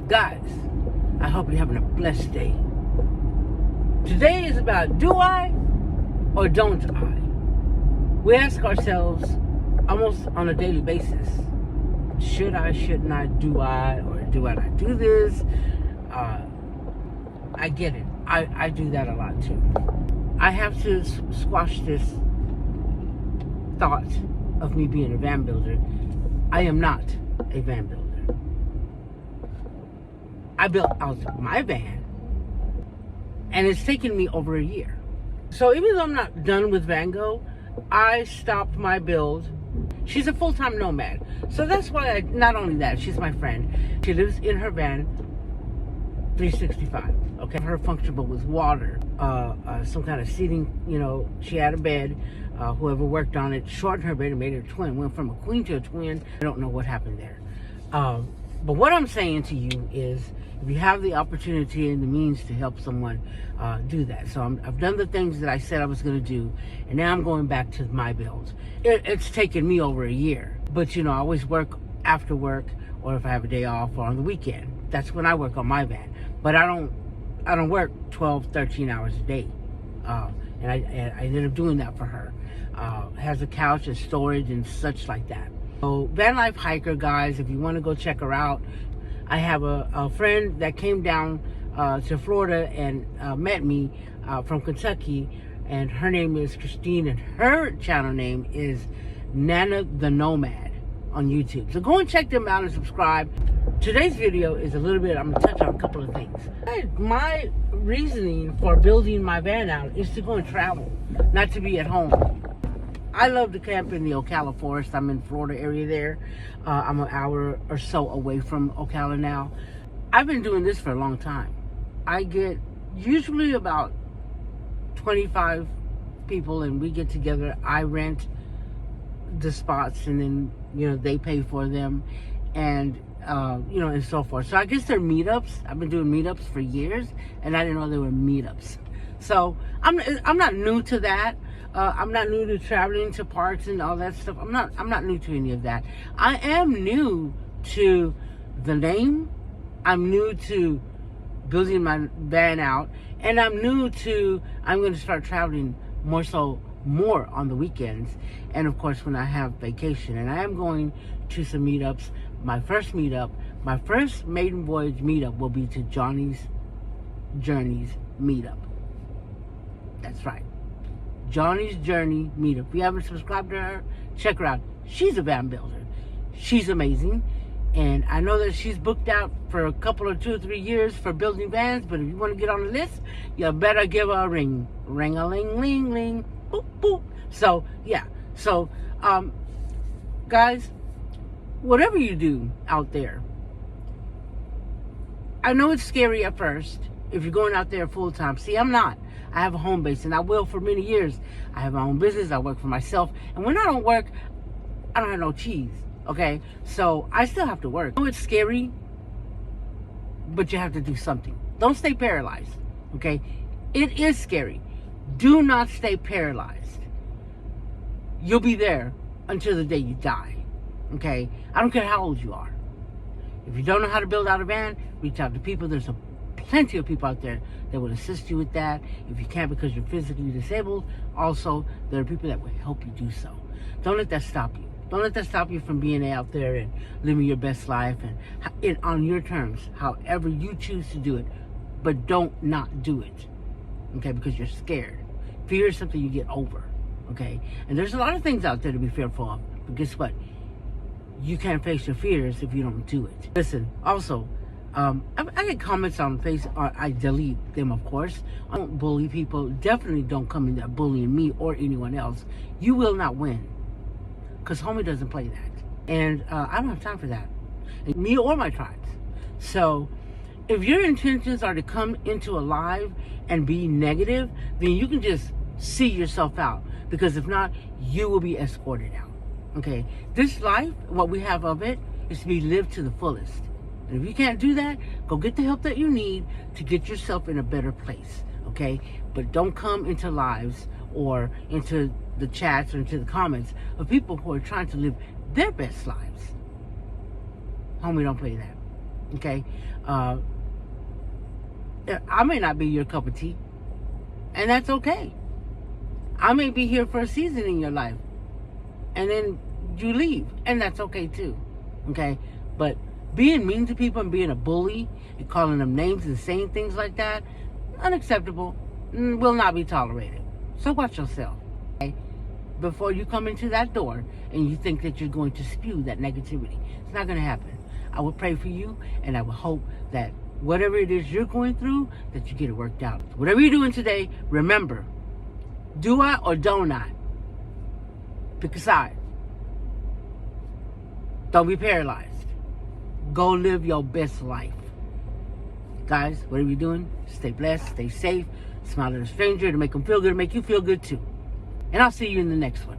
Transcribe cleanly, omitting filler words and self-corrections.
Guys, I hope you're having a blessed day. Today is about do I or don't I? We ask ourselves almost on a daily basis, should I, shouldn't I, do I, or do I not do this? I get it. I do that a lot too. I have to squash this thought of me being a van builder. I am not a van builder. I built out my van, and it's taken me over a year. So even though I'm not done with Van Gogh, I stopped my build. She's a full-time nomad. So that's why not only that, she's my friend. She lives in her van 365. Okay, her functional was water, some kind of seating, she had a bed. Whoever worked on it shortened her bed and made her a twin. Went from a queen to a twin. I don't know what happened there. But what I'm saying to you is, if you have the opportunity and the means to help someone, do that. So I've done the things that I said I was going to do, and now I'm going back to my builds. It's taken me over a year. But, I always work after work, or if I have a day off, or on the weekend. That's when I work on my van. But I don't work 12, 13 hours a day. And I ended up doing that for her. Has a couch and storage and such like that. So Van Life Hiker, guys, if you want to go check her out, I have a friend that came down to Florida and met me from Kentucky, and her name is Christine, and her channel name is Nana the Nomad on YouTube. So go and check them out and subscribe. Today's video is a little bit, I'm going to touch on a couple of things. My reasoning for building my van out is to go and travel, not to be at home. I love to camp in the Ocala forest. I'm in Florida area there. I'm an hour or so away from Ocala now. I've been doing this for a long time. I get usually about 25 people, and we get together. I rent the spots, and then, they pay for them, and and so forth. So I guess they're meetups. I've been doing meetups for years, and I didn't know they were meetups. So I'm not new to that. I'm not new to traveling to parks and all that stuff. I'm not new to any of that. I am new to the name. I'm new to building my van out, and I'm going to start traveling more on the weekends, and of course when I have vacation. And I am going to some meetups. My first maiden voyage meetup will be to Johnny's Journeys meetup. That's right. Johnny's Journey meetup. If you haven't subscribed to her, check her out. She's a van builder. She's amazing. And I know that she's booked out for a couple of 2 or 3 years for building vans, but if you want to get on the list, you better give her a ring. Ring-a-ling-ling-ling. Boop, boop. So, yeah. So, guys, whatever you do out there, I know it's scary at first if you're going out there full time. See, I'm not. I have a home base, and I will for many years. I have my own business. I work for myself. And when I don't work, I don't have no cheese. Okay? So I still have to work. I know it's scary, but you have to do something. Don't stay paralyzed. Okay? It is scary. Do not stay paralyzed. You'll be there until the day you die. Okay? I don't care how old you are. If you don't know how to build out a van, reach out to people. There's plenty of people out there that will assist you with that. If you can't because you're physically disabled, also there are people that will help you do so. Don't let that stop you. Don't let that stop you from being out there and living your best life and on your terms, however you choose to do it. But don't not do it, okay? Because you're scared. Fear is something you get over, okay? And there's a lot of things out there to be fearful of. But guess what? You can't face your fears if you don't do it. Listen, also, I get comments on Facebook. I delete them, of course. I don't bully people. Definitely don't come in there bullying me or anyone else. You will not win. Because homie doesn't play that. And I don't have time for that. Me or my tribes. So, if your intentions are to come into a live and be negative, then you can just see yourself out. Because if not, you will be escorted out. Okay? This life, what we have of it, is to be lived to the fullest. And if you can't do that, go get the help that you need to get yourself in a better place, okay? But don't come into lives or into the chats or into the comments of people who are trying to live their best lives. Homie, don't play that. Okay? I may not be your cup of tea, and that's okay. I may be here for a season in your life, and then you leave, and that's okay too. Okay? But being mean to people and being a bully and calling them names and saying things like that, unacceptable, will not be tolerated. So watch yourself, okay? Before you come into that door and you think that you're going to spew that negativity. It's not going to happen. I will pray for you, and I will hope that whatever it is you're going through, that you get it worked out. Whatever you're doing today, remember, do I or don't I? Pick a side. Don't be paralyzed. Go live your best life. Guys, whatever you're doing, stay blessed, stay safe, smile at a stranger to make them feel good, to make you feel good too. And I'll see you in the next one.